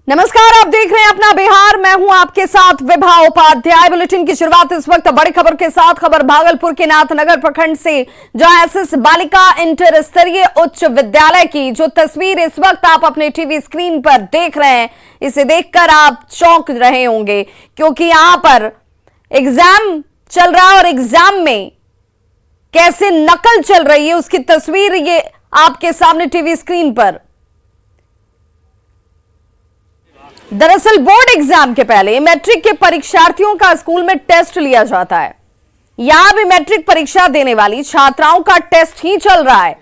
नमस्कार, आप देख रहे हैं अपना बिहार। मैं हूं आपके साथ विभा उपाध्याय। बुलेटिन की शुरुआत इस वक्त बड़ी खबर के साथ। खबर भागलपुर के नाथनगर प्रखंड से, जो एसएस बालिका इंटर स्तरीय उच्च विद्यालय की जो तस्वीर इस वक्त आप अपने टीवी स्क्रीन पर देख रहे हैं, इसे देखकर आप चौंक रहे होंगे, क्योंकि यहां पर एग्जाम चल रहा है और एग्जाम में कैसे नकल चल रही है उसकी तस्वीर ये आपके सामने टीवी स्क्रीन पर। दरअसल बोर्ड एग्जाम के पहले मैट्रिक के परीक्षार्थियों का स्कूल में टेस्ट लिया जाता है। यहां भी मैट्रिक परीक्षा देने वाली छात्राओं का टेस्ट ही चल रहा है।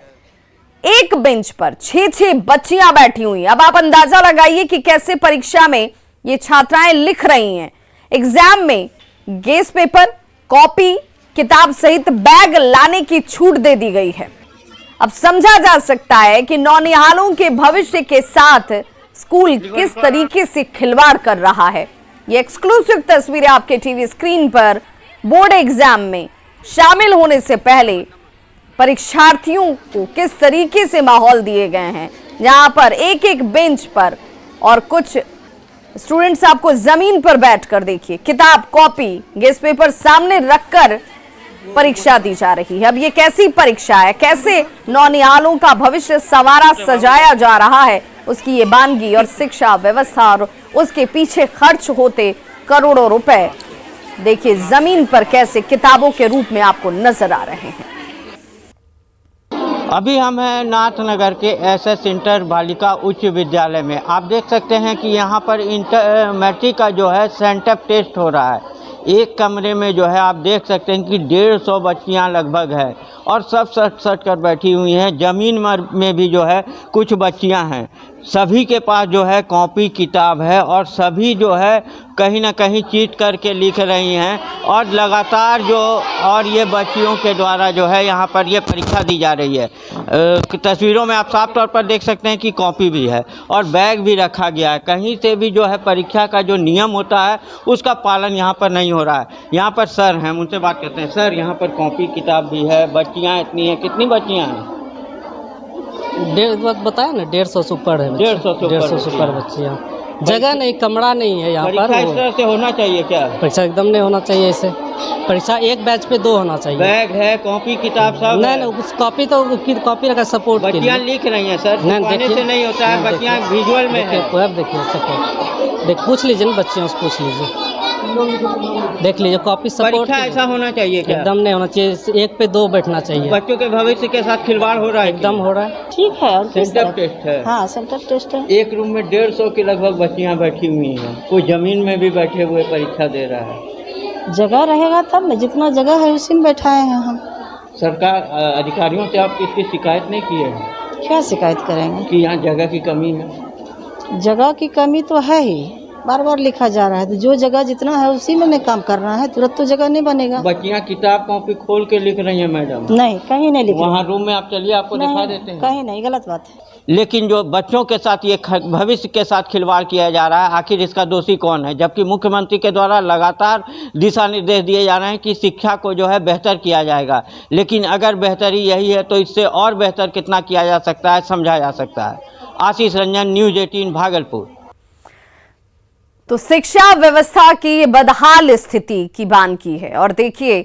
एक बेंच पर 6-6 बच्चियां बैठी हुई। अब आप अंदाजा लगाइए कि कैसे परीक्षा में ये छात्राएं लिख रही हैं। एग्जाम में गेस पेपर, कॉपी, किताब सहित बैग लाने की छूट दे दी गई है। अब समझा जा सकता है कि नौनिहालों के भविष्य के साथ स्कूल किस तरीके से खिलवाड़ कर रहा है। ये एक्सक्लूसिव तस्वीरें आपके टीवी स्क्रीन पर बोर्ड एग्जाम में शामिल होने से पहले परीक्षार्थियों को किस तरीके से माहौल दिए गए हैं। जहां पर एक एक बेंच पर और कुछ स्टूडेंट्स आपको जमीन पर बैठकर देखिए, किताब, कॉपी, गेस पेपर सामने रखकर परीक्षा दी जा रही है। अब ये कैसी परीक्षा है, कैसे नौनिहालों का भविष्य संवारा सजाया जा रहा है, उसकी ये बानगी और शिक्षा व्यवस्था और उसके पीछे खर्च होते करोड़ों रुपए देखिए जमीन पर कैसे किताबों के रूप में आपको नजर आ रहे हैं। अभी हम हैं नाथनगर के एसएस इंटर बालिका उच्च विद्यालय में। आप देख सकते हैं कि यहाँ पर मैट्रिक का जो है सेंटअप टेस्ट हो रहा है। एक कमरे में जो है आप देख सकते हैं कि 150 बच्चियाँ लगभग है और सब सट कर बैठी हुई हैं। ज़मीन में भी जो है कुछ बच्चियाँ हैं। सभी के पास जो है कॉपी किताब है और सभी जो है कहीं ना कहीं चीट करके लिख रही हैं और लगातार जो और ये बच्चियों के द्वारा जो है यहाँ पर ये परीक्षा दी जा रही है। तस्वीरों में आप साफ तौर पर देख सकते हैं कि कॉपी भी है और बैग भी रखा गया है। कहीं से भी जो है परीक्षा का जो नियम होता है उसका पालन यहाँ पर नहीं हो रहा है। यहाँ पर सर हैं, उनसे बात करते हैं। सर, यहाँ पर कॉपी किताब भी है, बच्चियाँ इतनी हैं, कितनी बच्चियाँ हैं? बताया ना, 150 से ऊपर है। 150 से ऊपर बच्चियाँ। जगह नहीं, कमरा नहीं है यहाँ पर। परीक्षा इस तरह से होना चाहिए क्या? परीक्षा एकदम नहीं होना चाहिए ऐसे। परीक्षा एक बैच पे 2 होना चाहिए। बैग है, कॉपी किताब सब नहीं नहीं, उस कॉपी तो कॉपी रखा सपोर्ट के लिए। बच्चियाँ लिख रही हैं सर, लिखवाने से नहीं होता है। बच्चियाँ विजुअल में है। अब देखिए सपोर्ट, पूछ लीजिए ना, बच्चियों से पूछ लीजिए, देख लीजिए कॉपी सपोर्ट। परीक्षा ऐसा होना चाहिए क्या? एकदम नहीं होना चाहिए, 1 पे 2 बैठना चाहिए। बच्चों के भविष्य के साथ खिलवाड़ हो रहा है। एकदम हो रहा है। ठीक है। और सेंटर टेस्ट है। हाँ, सेंटर टेस्ट है। एक रूम में 150 की लगभग बच्चियां बैठी हुई हैं। कोई जमीन में भी बैठे हुए परीक्षा दे रहा है। जगह रहेगा तब न, जितना जगह है उसी में बैठाए हैं हम। सरकार अधिकारियों से आप इसकी शिकायत नहीं की है? क्या शिकायत करेंगे कि यहाँ जगह की कमी है? जगह की कमी तो है ही, बार बार लिखा जा रहा है। तो जो जगह जितना है उसी में काम करना है, तुरंत तो जगह नहीं बनेगा। बच्चियां किताब कॉपी खोल के लिख रही हैं मैडम? नहीं, कहीं नहीं लिख। वहाँ रूम में आप चलिए, आपको दिखा देते हैं। कहीं नहीं, गलत बात है। लेकिन जो बच्चों के साथ ये भविष्य के साथ खिलवाड़ किया जा रहा है, आखिर इसका दोषी कौन है? जबकि मुख्यमंत्री के द्वारा लगातार दिशा निर्देश दिए जा रहे हैं कि शिक्षा को जो है बेहतर किया जाएगा। लेकिन अगर बेहतरी यही है तो इससे और बेहतर कितना किया जा सकता है, समझा जा सकता है। आशीष रंजन, न्यूज़ 18 भागलपुर। तो शिक्षा व्यवस्था की बदहाल स्थिति की बानगी है। और देखिए,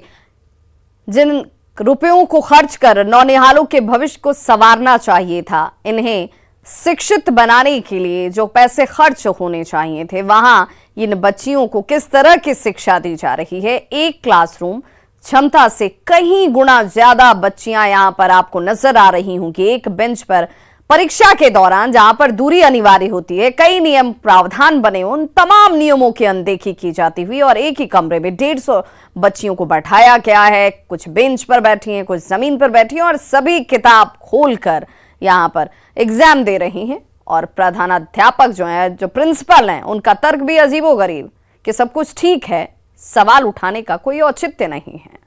जिन रुपयों को खर्च कर नौनिहालों के भविष्य को संवारना चाहिए था, इन्हें शिक्षित बनाने के लिए जो पैसे खर्च होने चाहिए थे, वहां इन बच्चियों को किस तरह की शिक्षा दी जा रही है। एक क्लासरूम क्षमता से कहीं गुना ज्यादा बच्चियां यहां पर आपको नजर आ रही होंगी। एक बेंच पर परीक्षा के दौरान जहां पर दूरी अनिवार्य होती है, कई नियम प्रावधान बने, उन तमाम नियमों की अनदेखी की जाती हुई और एक ही कमरे में 150 बच्चियों को बैठाया गया है। कुछ बेंच पर बैठी हैं, कुछ जमीन पर बैठी हैं और सभी किताब खोलकर यहां पर एग्जाम दे रही हैं। और प्रधानाध्यापक जो है, जो प्रिंसिपल हैं, उनका तर्क भी अजीबोगरीब कि सब कुछ ठीक है, सवाल उठाने का कोई औचित्य नहीं है।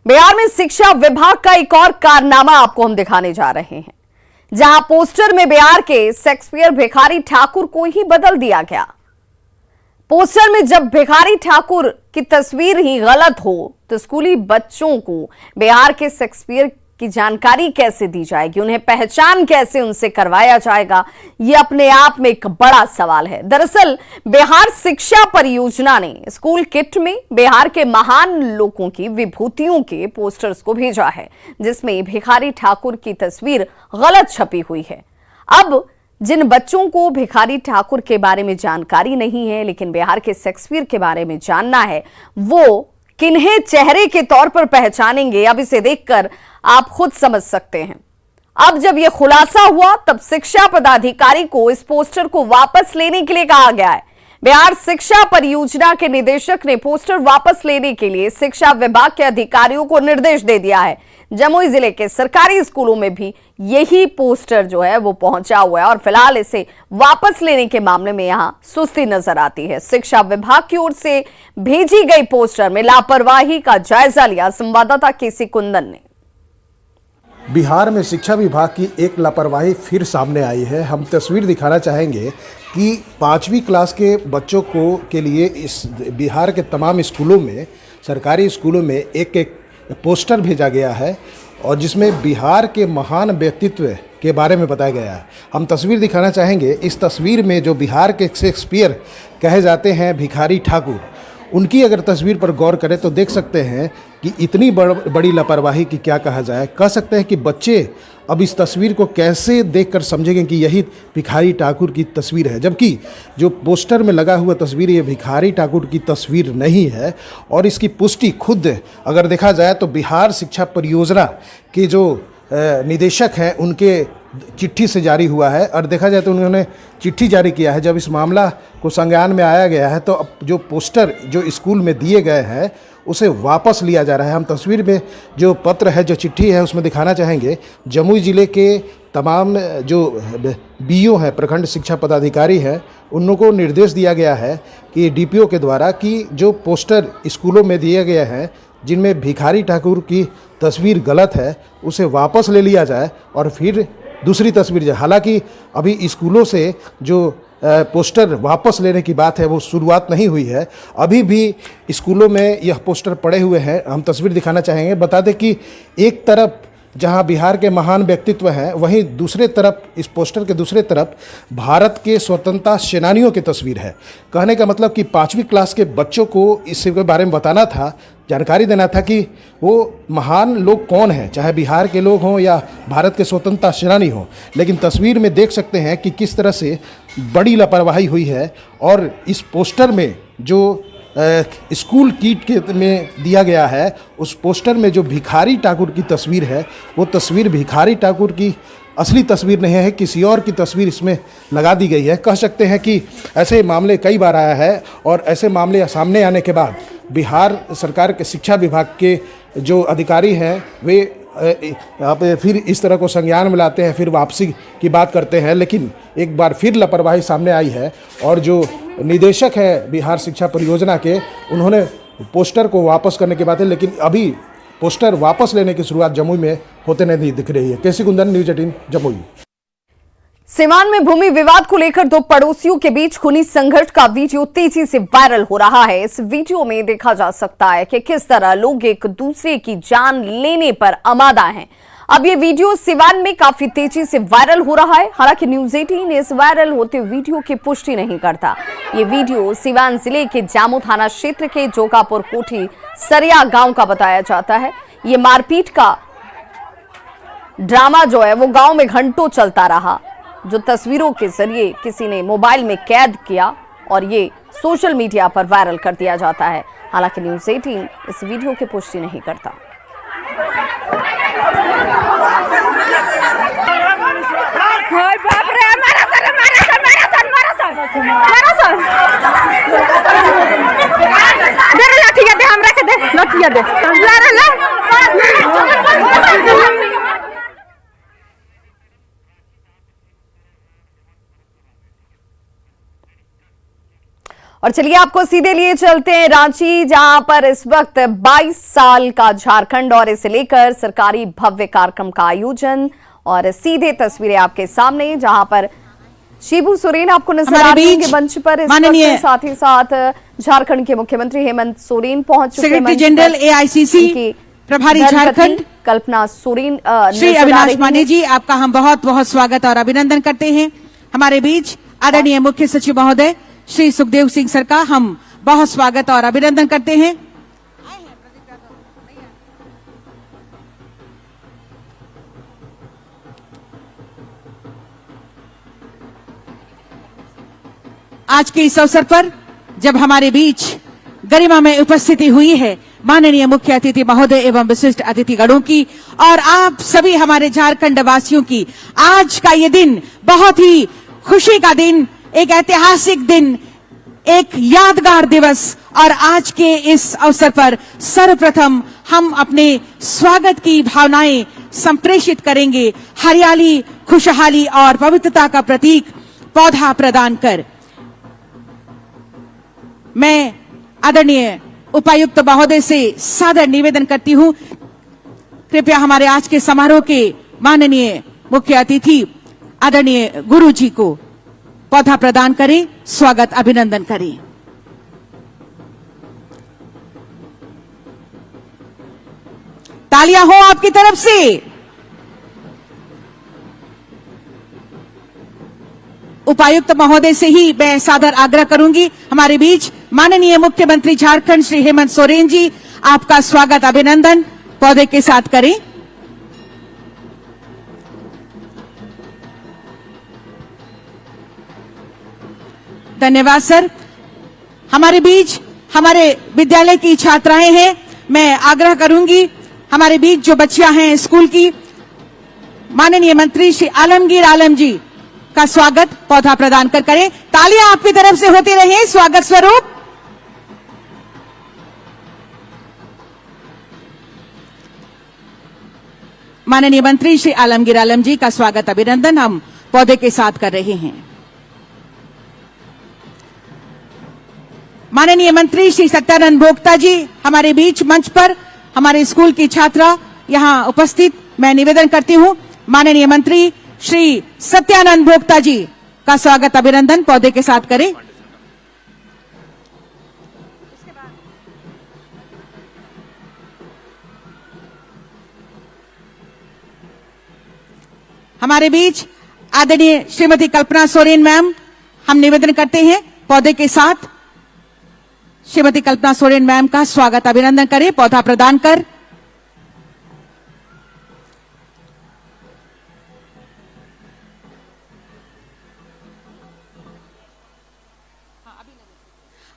बिहार में शिक्षा विभाग का एक और कारनामा आपको हम दिखाने जा रहे हैं, जहां पोस्टर में बिहार के शेक्सपियर भिखारी ठाकुर को ही बदल दिया गया। पोस्टर में जब भिखारी ठाकुर की तस्वीर ही गलत हो तो स्कूली बच्चों को बिहार के शेक्सपियर की जानकारी कैसे दी जाएगी, उन्हें पहचान कैसे उनसे करवाया जाएगा, ये अपने आप में एक बड़ा सवाल है। दरअसल बिहार शिक्षा परियोजना ने स्कूल किट में बिहार के महान लोगों की विभूतियों के पोस्टर्स को भेजा है, जिसमें भिखारी ठाकुर की तस्वीर गलत छपी हुई है। अब जिन बच्चों को भिखारी ठाकुर के बारे में जानकारी नहीं है, लेकिन बिहार के शेक्सपियर के बारे में जानना है, वो किन्हें चेहरे के तौर पर पहचानेंगे, अब इसे देखकर आप खुद समझ सकते हैं। अब जब यह खुलासा हुआ, तब शिक्षा पदाधिकारी को इस पोस्टर को वापस लेने के लिए कहा गया है। बिहार शिक्षा परियोजना के निदेशक ने पोस्टर वापस लेने के लिए शिक्षा विभाग के अधिकारियों को निर्देश दे दिया है। जमुई जिले के सरकारी स्कूलों में भी यही पोस्टर जो है वो पहुंचा हुआ है और फिलहाल इसे वापस लेने के मामले में यहां सुस्ती नजर आती है। शिक्षा विभाग की ओर से भेजी गई पोस्टर में लापरवाही का जायजा लिया संवाददाता केसी कुंदन ने। बिहार में शिक्षा विभाग की एक लापरवाही फिर सामने आई है। हम तस्वीर दिखाना चाहेंगे कि 5वीं क्लास के बच्चों को के लिए इस बिहार के तमाम स्कूलों में, सरकारी स्कूलों में एक पोस्टर भेजा गया है और जिसमें बिहार के महान व्यक्तित्व के बारे में बताया गया है। हम तस्वीर दिखाना चाहेंगे। इस तस्वीर में जो बिहार के शेक्सपियर कहे जाते हैं भिखारी ठाकुर, उनकी अगर तस्वीर पर गौर करें तो देख सकते हैं कि इतनी बड़ी लापरवाही की क्या कहा जाए। कह सकते हैं कि बच्चे अब इस तस्वीर को कैसे देखकर समझेंगे कि यही भिखारी ठाकुर की तस्वीर है, जबकि जो पोस्टर में लगा हुआ तस्वीर ये भिखारी ठाकुर की तस्वीर नहीं है। और इसकी पुष्टि खुद अगर देखा जाए तो बिहार शिक्षा परियोजना के जो निदेशक हैं उनके चिट्ठी से जारी हुआ है। और देखा जाए तो उन्होंने चिट्ठी जारी किया है। जब इस मामला को संज्ञान में आया गया है तो अब जो पोस्टर जो स्कूल में दिए गए हैं उसे वापस लिया जा रहा है। हम तस्वीर में जो पत्र है, जो चिट्ठी है, उसमें दिखाना चाहेंगे। जमुई ज़िले के तमाम जो बीओ हैं, प्रखंड शिक्षा पदाधिकारी हैं, उन लोगों को निर्देश दिया गया है कि डीपीओ के द्वारा कि जो पोस्टर स्कूलों में दिए गए हैं जिनमें भिखारी ठाकुर की तस्वीर गलत है, उसे वापस ले लिया जाए और फिर दूसरी तस्वीर जाए। हालांकि अभी स्कूलों से जो पोस्टर वापस लेने की बात है वो शुरुआत नहीं हुई है। अभी भी स्कूलों में यह पोस्टर पड़े हुए हैं। हम तस्वीर दिखाना चाहेंगे। बता दें कि एक तरफ जहां बिहार के महान व्यक्तित्व हैं, वहीं दूसरे तरफ, इस पोस्टर के दूसरे तरफ भारत के स्वतंत्रता सेनानियों की तस्वीर है। कहने का मतलब कि 5वीं क्लास के बच्चों को इसके बारे में बताना था, जानकारी देना था कि वो महान लोग कौन हैं, चाहे बिहार के लोग हों या भारत के स्वतंत्रता सेनानी हों। लेकिन तस्वीर में देख सकते हैं कि किस तरह से बड़ी लापरवाही हुई है। और इस पोस्टर में जो स्कूल किट के में दिया गया है, उस पोस्टर में जो भिखारी ठाकुर की तस्वीर है, वो तस्वीर भिखारी ठाकुर की असली तस्वीर नहीं है, किसी और की तस्वीर इसमें लगा दी गई है। कह सकते हैं कि ऐसे मामले कई बार आया है और ऐसे मामले सामने आने के बाद बिहार सरकार के शिक्षा विभाग के जो अधिकारी हैं वे आप फिर इस तरह को संज्ञान में लाते हैं, फिर वापसी की बात करते हैं। लेकिन एक बार फिर लापरवाही सामने आई है और जो निदेशक है बिहार शिक्षा परियोजना के, उन्होंने पोस्टर को वापस करने की बात है, लेकिन अभी पोस्टर वापस लेने की शुरुआत जमुई में होते नहीं दिख रही है। केसी कुंदन, न्यूज़ 18 जमुई। सीवान में भूमि विवाद को लेकर दो पड़ोसियों के बीच खूनी संघर्ष का वीडियो तेजी से वायरल हो रहा है। इस वीडियो में देखा जा सकता है कि किस तरह लोग एक दूसरे की जान लेने पर आमादा हैं। अब ये वीडियो सीवान में काफी तेजी से वायरल हो रहा है। हालांकि न्यूज़ 18 इस वायरल होते वीडियो की पुष्टि नहीं करता। ये वीडियो सीवान जिले के जामू थाना क्षेत्र के जोकापुर कोठी सरिया गांव का बताया जाता है। ये मारपीट का ड्रामा जो है वो गांव में घंटों चलता रहा, जो तस्वीरों के जरिए किसी ने मोबाइल में कैद किया और ये सोशल मीडिया पर वायरल कर दिया जाता है। हालांकि न्यूज़ 18 इस वीडियो की पुष्टि नहीं करता। और चलिए आपको सीधे लिए चलते हैं रांची, जहां पर इस वक्त 22 साल का झारखंड और इसे लेकर सरकारी भव्य कार्यक्रम का आयोजन। और सीधे तस्वीरें आपके सामने, जहां पर शिबू सोरेन आपको नजर आ रही है मंच पर इस वक्त, साथ ही साथ झारखंड के मुख्यमंत्री हेमंत सोरेन पहुंच चुके हैं। सेक्रेटरी जनरल AICC प्रभारी झारखंड कल्पना सोरेन श्री नजर आ अविनाश रही पांडे हैं। जी, आपका हम बहुत बहुत स्वागत और अभिनंदन करते हैं। हमारे बीच आदरणीय मुख्य सचिव महोदय श्री सुखदेव सिंह सर का हम बहुत स्वागत और अभिनंदन करते हैं। आज के इस अवसर पर जब हमारे बीच गरिमा में उपस्थिति हुई है माननीय मुख्य अतिथि महोदय एवं विशिष्ट अतिथिगणों की और आप सभी हमारे झारखंड वासियों की, आज का ये दिन बहुत ही खुशी का दिन, एक ऐतिहासिक दिन, एक यादगार दिवस। और आज के इस अवसर पर सर्वप्रथम हम अपने स्वागत की भावनाएं संप्रेषित करेंगे हरियाली, खुशहाली और पवित्रता का प्रतीक पौधा प्रदान कर। मैं आदरणीय उपायुक्त महोदय से सादर निवेदन करती हूं, कृपया हमारे आज के समारोह के माननीय मुख्य अतिथि आदरणीय गुरु जी को पौधा प्रदान करें, स्वागत अभिनंदन करें। तालियां हो आपकी तरफ से। उपायुक्त महोदय से ही मैं सादर आग्रह करूंगी, हमारे बीच माननीय मुख्यमंत्री झारखंड श्री हेमंत सोरेन जी, आपका स्वागत अभिनंदन पौधे के साथ करें। धन्यवाद सर। हमारे बीच हमारे विद्यालय की छात्राएं हैं, मैं आग्रह करूंगी हमारे बीच जो बच्चियां हैं स्कूल की, माननीय मंत्री श्री आलमगीर आलम जी का स्वागत पौधा प्रदान कर करें। तालियां आपकी तरफ से होती रहे स्वागत स्वरूप। माननीय मंत्री श्री आलमगीर आलम जी का स्वागत अभिनंदन हम पौधे के साथ कर रहे हैं। माननीय मंत्री श्री सत्यानंद भोक्ता जी हमारे बीच मंच पर, हमारे स्कूल की छात्रा यहां उपस्थित, मैं निवेदन करती हूं माननीय मंत्री श्री सत्यानंद भोक्ता जी का स्वागत अभिनंदन पौधे के साथ करें। हमारे बीच आदरणीय श्रीमती कल्पना सोरेन मैम, हम निवेदन करते हैं पौधे के साथ श्रीमती कल्पना सोरेन मैम का स्वागत अभिनंदन करें पौधा प्रदान कर।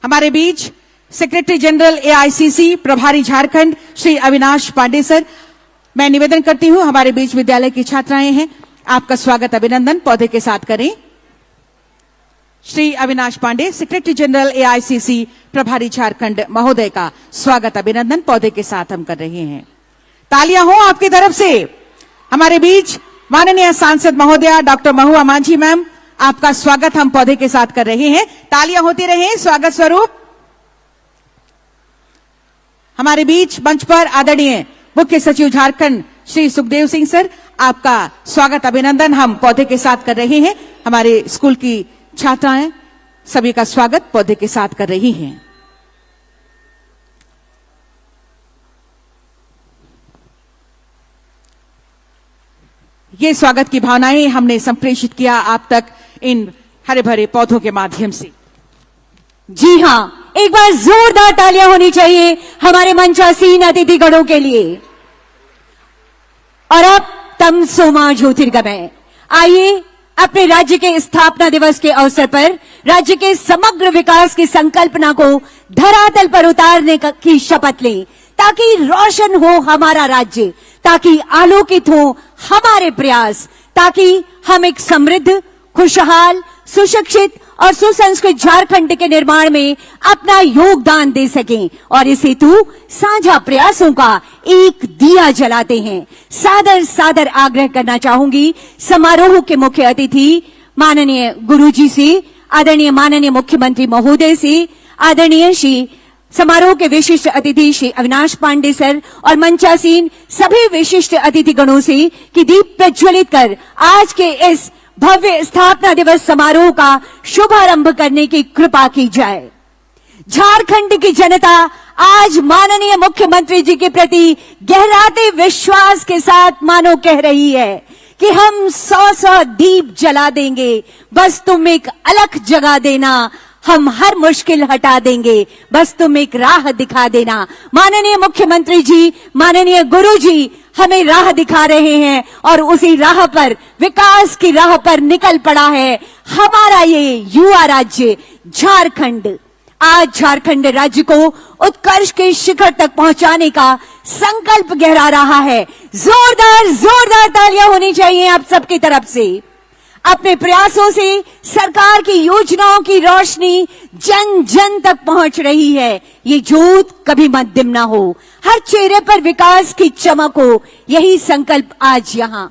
हमारे बीच सेक्रेटरी जनरल एआईसीसी प्रभारी झारखंड श्री अविनाश पांडे सर, मैं निवेदन करती हूं हमारे बीच विद्यालय की छात्राएं हैं, आपका स्वागत अभिनंदन पौधे के साथ करें। Shri Avinash Pandey secretary general AICC प्रभारी झारखंड महोदय का स्वागत अभिनंदन पौधे के साथ हम कर रहे हैं। तालियां हो आपकी तरफ से। हमारे बीच माननीय सांसद महोदया डॉक्टर महुआ मांझी मैम, आपका स्वागत हम पौधे के साथ कर रहे हैं। तालियां होती रहे स्वागत स्वरूप। हमारे बीच मंच पर आदरणीय मुख्य सचिव झारखंड श्री सुखदेव सिंह सर, आपका स्वागत अभिनंदन हम पौधे के साथ कर रहे हैं। हमारे स्कूल की छात्राएं सभी का स्वागत पौधे के साथ कर रही हैं। ये स्वागत की भावनाएं हमने संप्रेषित किया आप तक इन हरे भरे पौधों के माध्यम से। जी हाँ, एक बार जोरदार तालियां होनी चाहिए हमारे मंचासीन अतिथिगणों के लिए। और अब तमसोमा ज्योतिर्गमय, आइए अपने राज्य के स्थापना दिवस के अवसर पर राज्य के समग्र विकास की संकल्पना को धरातल पर उतारने की शपथ लें, ताकि रोशन हो हमारा राज्य, ताकि आलोकित हो हमारे प्रयास, ताकि हम एक समृद्ध, खुशहाल, सुशिक्षित और सुसंस्कृत झारखंड के निर्माण में अपना योगदान दे सकें। और इस हेतु साझा प्रयासों का एक दिया जलाते हैं। सादर सादर आग्रह करना चाहूंगी समारोह के मुख्य अतिथि माननीय गुरुजी से, आदरणीय माननीय मुख्यमंत्री महोदय से, आदरणीय श्री समारोह के विशिष्ट अतिथि श्री अविनाश पांडे सर और मंचासीन सभी विशिष्ट अतिथिगणों से कि दीप प्रज्वलित कर आज के इस भव्य स्थापना दिवस समारोह का शुभारंभ करने की कृपा की जाए। झारखंड की जनता आज माननीय मुख्यमंत्री जी के प्रति गहराते विश्वास के साथ मानो कह रही है कि हम 100 दीप जला देंगे, बस तुम एक अलख जगा देना, हम हर मुश्किल हटा देंगे, बस तुम एक राह दिखा देना। माननीय मुख्यमंत्री जी, माननीय गुरु जी हमें राह दिखा रहे हैं और उसी राह पर, विकास की राह पर निकल पड़ा है हमारा ये युवा राज्य झारखंड। आज झारखंड राज्य को उत्कर्ष के शिखर तक पहुंचाने का संकल्प गहरा रहा है। जोरदार जोरदार तालियां होनी चाहिए आप सबकी तरफ से। अपने प्रयासों से सरकार की योजनाओं की रोशनी जन जन तक पहुंच रही है। ये जोत कभी मद्दिम ना हो, हर चेहरे पर विकास की चमक हो, यही संकल्प आज यहाँ।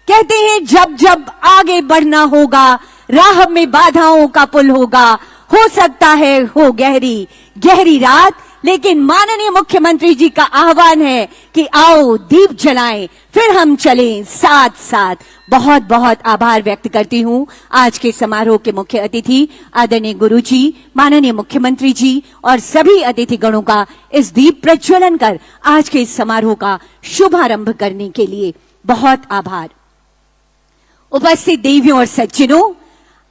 कहते हैं जब जब आगे बढ़ना होगा, राह में बाधाओं का पुल होगा, हो सकता है हो गहरी गहरी रात, लेकिन माननीय मुख्यमंत्री जी का आह्वान है कि आओ दीप जलाएं, फिर हम चलें साथ साथ। बहुत बहुत आभार व्यक्त करती हूं आज के समारोह के मुख्य अतिथि आदरणीय गुरु जी, माननीय मुख्यमंत्री जी और सभी अतिथि गणों का इस दीप प्रज्वलन कर आज के इस समारोह का शुभारंभ करने के लिए बहुत आभार। उपस्थित देवियों और सज्जनों,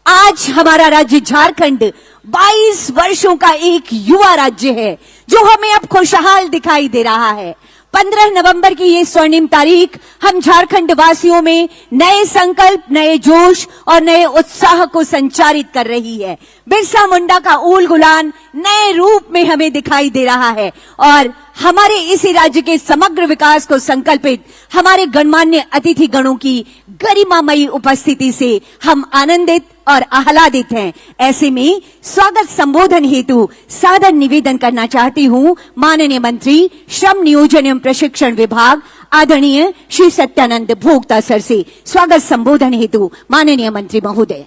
आज हमारा राज्य झारखंड 22 वर्षों का एक युवा राज्य है जो हमें अब खुशहाल दिखाई दे रहा है। 15 नवंबर की ये स्वर्णिम तारीख हम झारखंड वासियों में नए संकल्प, नए जोश और नए उत्साह को संचारित कर रही है। बिरसा मुंडा का ऊल गुलान नए रूप में हमें दिखाई दे रहा है और हमारे इसी राज्य के समग्र विकास को संकल्पित हमारे गणमान्य अतिथि गणों की गरिमामयी उपस्थिति से हम आनंदित और आह्लादित हैं। ऐसे में स्वागत संबोधन हेतु सादर निवेदन करना चाहती हूं माननीय मंत्री श्रम नियोजन एवं प्रशिक्षण विभाग आदरणीय श्री सत्यानंद भोक्ता सर से। स्वागत संबोधन हेतु माननीय मंत्री महोदय।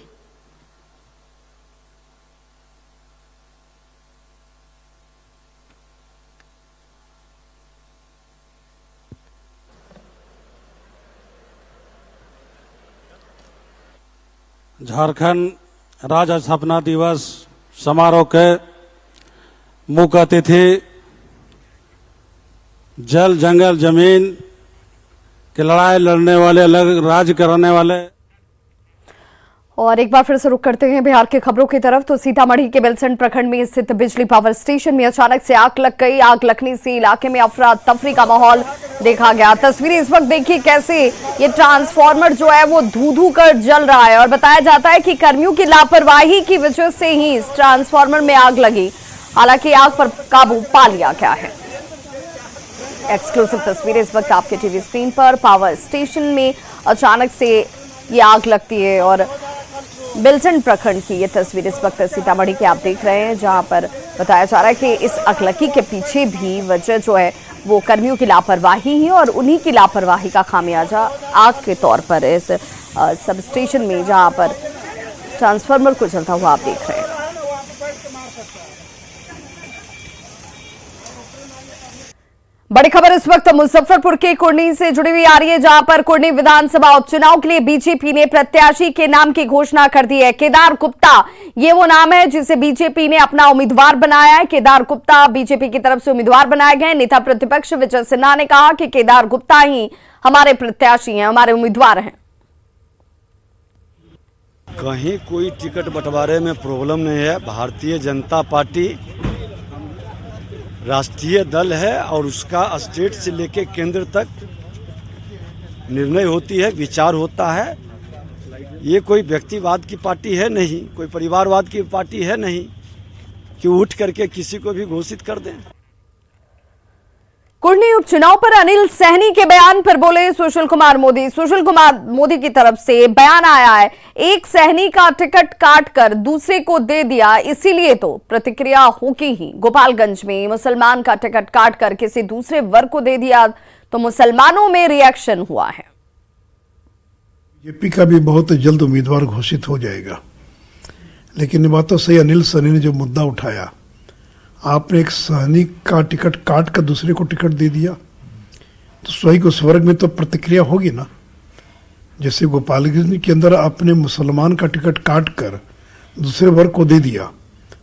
झारखंड राज्य स्थापना दिवस समारोह के मुख्य अतिथि, जल जंगल जमीन की लड़ाई लड़ने वाले, अलग राज्य कराने वाले। और एक बार फिर से रुक करते हैं बिहार की खबरों की तरफ। तो सीतामढ़ी के बेलसंड प्रखंड में स्थित बिजली पावर स्टेशन में अचानक से आग लग गई। आग लगने से इलाके में अफरा तफरी का माहौल देखा गया। तस्वीरें इस वक्त देखिए कैसे ये ट्रांसफार्मर जो है वो धू धू कर जल रहा है और बताया जाता है कि कर्मियों की लापरवाही की वजह से ही इस ट्रांसफार्मर में आग लगी। हालांकि आग पर काबू पा लिया गया है। एक्सक्लूसिव तस्वीरें इस वक्त आपके टीवी स्क्रीन पर। पावर स्टेशन में अचानक से ये आग लगती है और बेलसंड प्रखंड की ये तस्वीर इस वक्त सीतामढ़ी की आप देख रहे हैं, जहां पर बताया जा रहा है कि इस अगलगी के पीछे भी वजह जो है वो कर्मियों की लापरवाही है और उन्हीं की लापरवाही का खामियाजा आग के तौर पर इस सब स्टेशन में जहां पर ट्रांसफार्मर को जलता हुआ आप देख रहे हैं। बड़ी खबर इस वक्त मुजफ्फरपुर के कुर्नी से जुड़ी हुई आ रही है, जहां पर कुर्नी विधानसभा उपचुनाव के लिए बीजेपी ने प्रत्याशी के नाम की घोषणा कर दी है। केदार गुप्ता ये वो नाम है जिसे बीजेपी ने अपना उम्मीदवार बनाया है। केदार गुप्ता बीजेपी की तरफ से उम्मीदवार बनाए गए। नेता प्रतिपक्ष विजय सिन्हा ने कहा कि केदार गुप्ता ही हमारे प्रत्याशी हैं, हमारे उम्मीदवार हैं। कहीं कोई टिकट बंटवारे में प्रॉब्लम नहीं है। भारतीय जनता पार्टी राष्ट्रीय दल है और उसका स्टेट से लेकर केंद्र तक निर्णय होती है, विचार होता है। ये कोई व्यक्तिवाद की पार्टी है नहीं, कोई परिवारवाद की पार्टी है नहीं कि उठ करके किसी को भी घोषित कर दें। कुर्नी उपचुनाव पर अनिल सहनी के बयान पर बोले सुशील कुमार मोदी। सुशील कुमार मोदी की तरफ से बयान आया है, एक सहनी का टिकट काटकर दूसरे को दे दिया, इसीलिए तो प्रतिक्रिया होगी ही। गोपालगंज में मुसलमान का टिकट काटकर किसी दूसरे वर्ग को दे दिया तो मुसलमानों में रिएक्शन हुआ है। बीजेपी का भी बहुत जल्द उम्मीदवार घोषित हो जाएगा, लेकिन ये बात तो सही, अनिल सहनी ने जो मुद्दा उठाया, आपने एक सहनी का टिकट काट कर दूसरे को टिकट दे दिया तो स्वयं उस वर्ग में तो प्रतिक्रिया होगी ना। जैसे गोपालगंज के अंदर आपने मुसलमान का टिकट काट कर दूसरे वर्ग को दे दिया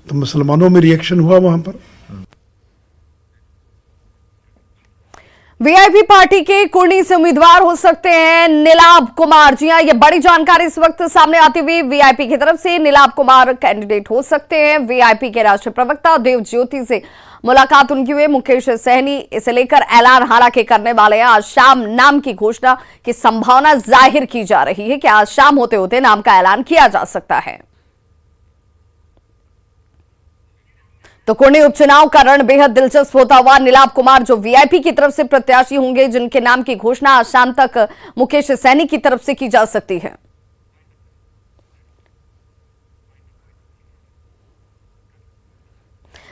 तो मुसलमानों में रिएक्शन हुआ वहां पर। वीआईपी पार्टी के कुर्नी से उम्मीदवार हो सकते हैं नीलाभ कुमार। जी हां, ये बड़ी जानकारी इस वक्त सामने आती हुई। वीआईपी की तरफ से नीलाभ कुमार कैंडिडेट हो सकते हैं। वीआईपी के राष्ट्रीय प्रवक्ता देव ज्योति से मुलाकात उनकी हुई। मुकेश सहनी इसे लेकर ऐलान हालांकि करने वाले हैं। आज शाम नाम की घोषणा की संभावना जाहिर की जा रही है कि आज शाम होते होते नाम का ऐलान किया जा सकता है। तो कुर्नी उपचुनाव का रण बेहद दिलचस्प होता हुआ। नीलाभ कुमार जो वीआईपी की तरफ से प्रत्याशी होंगे, जिनके नाम की घोषणा आज शाम तक मुकेश सहनी की तरफ से की जा सकती है।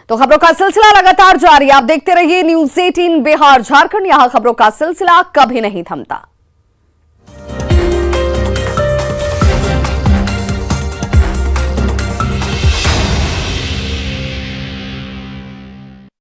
तो खबरों का सिलसिला लगातार जारी, आप देखते रहिए न्यूज़ 18 बिहार झारखंड। यहां खबरों का सिलसिला कभी नहीं थमता।